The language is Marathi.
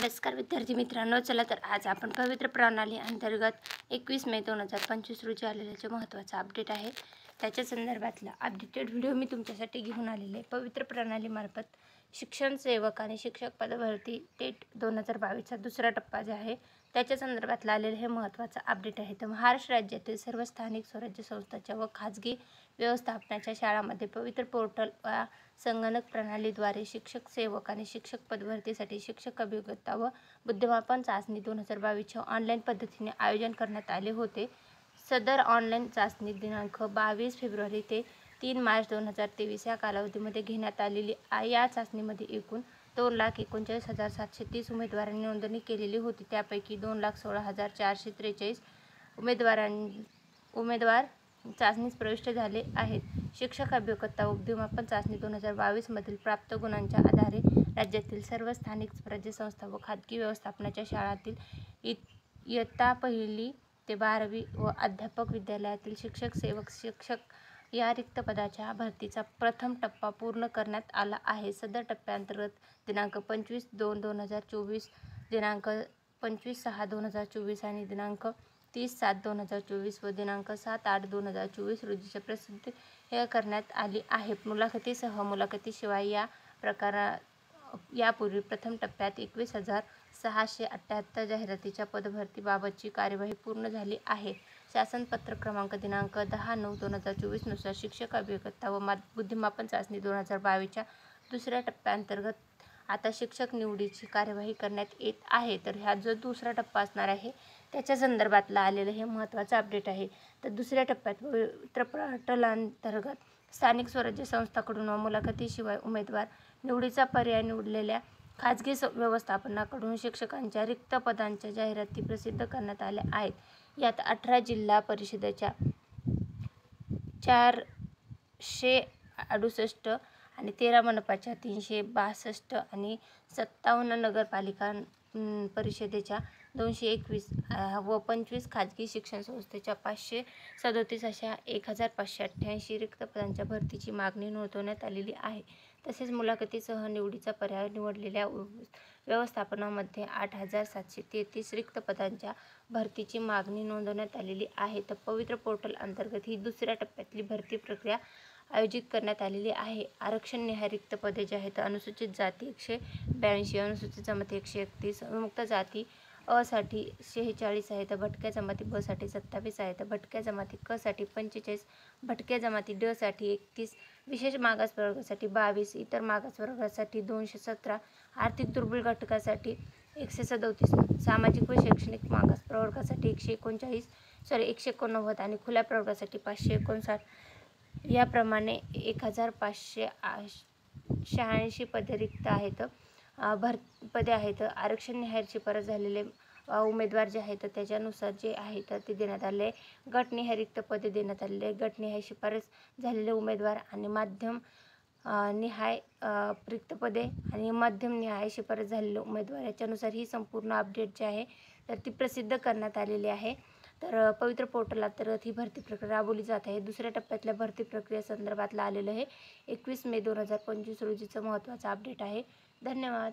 नमस्कार विद्यार्थी मित्रांनो, चला तर आज आपण पवित्र प्रणाली अंतर्गत 21 मे 2025 रोजी आलेले जे महत्त्वाचा अपडेट आहे त्याच्या संदर्भातला अपडेटेड व्हिडिओ मी तुमच्यासाठी घेऊन आलेले आहे। पवित्र प्रणालीमार्फत शिक्षण सेवक आणि शिक्षक पद भरती टेट 2022चा दुसरा टप्पा जे आहे त्याच्या संदर्भातला आलेले हे महत्त्वाचं अपडेट आहे। तर महाराष्ट्र राज्यातील सर्व स्थानिक स्वराज्य संस्थांच्या व खाजगी व्यवस्थापनाच्या शाळांमध्ये पवित्र पोर्टल वा संगणक प्रणालीद्वारे शिक्षक सेवक आणि शिक्षक पदभरतीसाठी शिक्षक अभियोग्यता व बुद्धिमापन चाचणी 2022चे ऑनलाईन पद्धतीने आयोजन करण्यात आले होते। सदर ऑनलाईन चाचणी दिनांक 22 फेब्रुवारी ते 3 मार्च 2023 या कालावधीमध्ये घेण्यात आलेली या चाचणीमध्ये एकूण 2,39,730 उमेदवारांनी नोंदणी केलेली होती। त्यापैकी 2,16,443 उमेदवार चाचणीस प्रविष्ट झाले आहेत। शिक्षक अभियोग्यता व बुद्धिमापन चाचणी 2022 मधील प्राप्त गुणांच्या आधारे राज्यातील सर्व स्थानिक स्वराज्य संस्था व खाजगी व्यवस्थापनाच्या शाळांतील इयत्ता 1ली ते 12वी व अध्यापक विद्यालयातील शिक्षक सेवक शिक्षक या रिक्त पदाच्या भरतीचा प्रथम टप्पा पूर्ण करण्यात आला आहे। सदर टप्प्याअंतर्गत दिनांक 25/2/2024, दिनांक 25/6/2024 आणि दिनांक 30/7/2024 व दिनांक 7/8/2024 रोजीच्या प्रसिद्धी करण्यात आली आहे। मुलाखतीशिवाय या यापूर्वी प्रथम टप्प्यात 21,678 जाहिरातीच्या पदभरतीबाबतची कार्यवाही पूर्ण झाली आहे। शासन पत्र क्रमांक दिनांक 10/9/2024 नुसार शिक्षक अभियोग्यता व बुद्धिमापन चाचणी 2022च्या दुसऱ्या टप्प्याअंतर्गत आता शिक्षक निवडीची कार्यवाही करण्यात येत आहे। तर हा जो दुसरा टप्पा असणार आहे त्याच्या संदर्भातला आलेलं हे महत्त्वाचं अपडेट आहे। तर दुसऱ्या टप्प्यात पवित्र पोर्टलअंतर्गत स्थानिक स्वराज्य संस्थांकडून व मुलाखतीशिवाय उमेदवार निवडीचा पर्याय निवडलेल्या खाजगी व्यवस्थापनाकडून शिक्षकांच्या रिक्त पदांच्या जाहिराती प्रसिद्ध करण्यात आल्या आहेत। यात 18 जिल्हा परिषदेच्या 468 आणि 13 मनपाच्या 362 आणि 57 नगरपालिका परिषदेच्या 221 व 25 खाजगी शिक्षण संस्थेच्या 537 अशा 1,588 रिक्त पदांच्या भरतीची मागणी नोंदवण्यात आलेली आहे। तसेच मुलाखतीसह निवडीचा पर्याय निवडलेल्या व्यवस्थापनामध्ये 8,733 रिक्त पदांच्या भरतीची मागणी नोंदवण्यात आलेली आहे। तर पवित्र पोर्टल अंतर्गत ही दुसऱ्या टप्प्यातली भरती प्रक्रिया आयोजित करण्यात आलेली आहे। आरक्षणनिहाय रिक्त पदे जे आहेत अनुसूचित जाती 182, अनुसूचित जमाती 131, विमुक्त जाती अ साठी 46 आहेत, भटक्या जमाती ब साठी 27 आहेत, भटक्या जमाती क साठी 45, भटक्या जमाती ड साठी 31, विशेष मागास प्रवर्गासाठी 22, इतर मागास वर्गासाठी 217, आर्थिक दुर्बल घटकासाठी 137, सामाजिक व शैक्षणिक मागास प्रवर्गासाठी 189 आणि खुल्या प्रवर्गासाठी 559 याप्रमाणे 1,586 पदे रिक्त आहेत पदे आहेत। आरक्षणनिहाय शिफारस झालेले उमेदवार जे आहेत त्याच्यानुसार जे आहेत ते देण्यात आले। गटनिहाय रिक्त पदे देण्यात आलेले, गटनिहाय शिफारस झालेले उमेदवार आणि माध्यम निहाय रिक्त पदे आणि माध्यम निहाय शिफारस झालेले उमेदवार याच्यानुसार ही संपूर्ण अपडेट जी आहे तर ती प्रसिद्ध करण्यात आलेली आहे। तर पवित्र पोर्टल अंतर्गत ही भरती प्रक्रिया राबवली जात आहे। दुसऱ्या टप्प्यातल्या भरती प्रक्रियेसंदर्भातलं आलेलं हे 21 मे 2025 रोजीचं महत्त्वाचं अपडेट आहे। धन्यवाद।